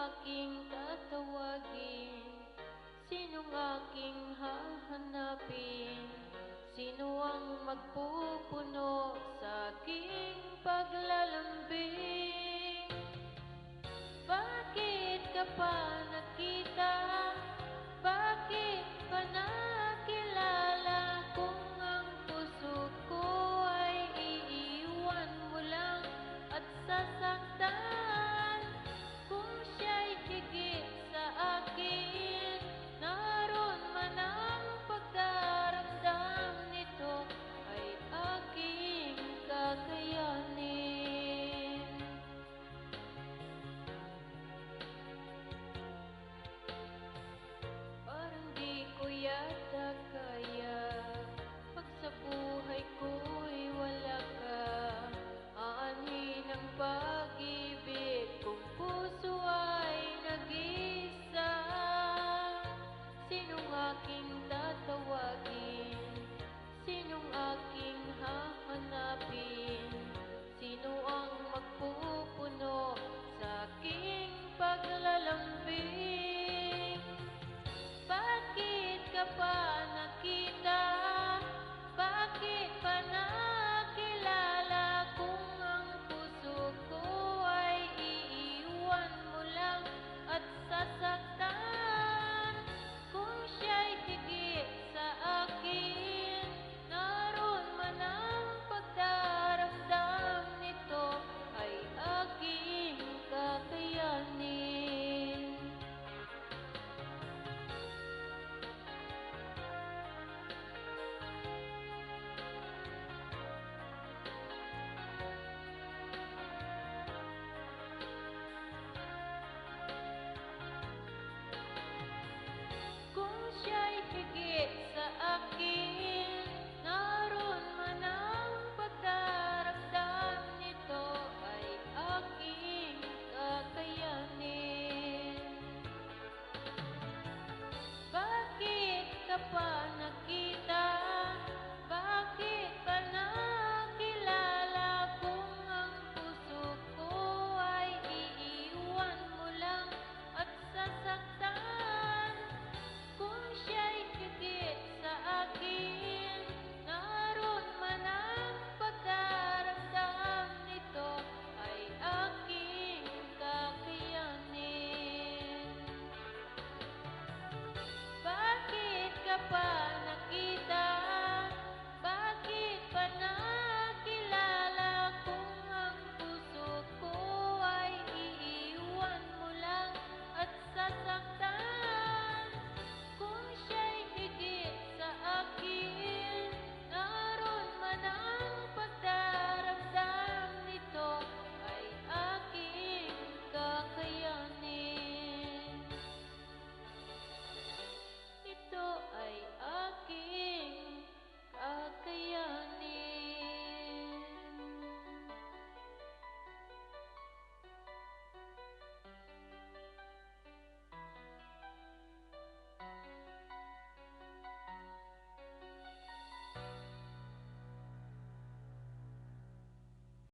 aking tatawagin? Sinong aking hahanapin? Sino ang magpupuno sa aking paglalambing? Bakit ka pa nakita? Bakit pa nakilala? Kung ang puso ko ay iiwan mo lang at sasaktan. Kung siya'y higit sa akin, naroon man ang pagdaramdam nito ay aking kakayanin. Parang di ko yata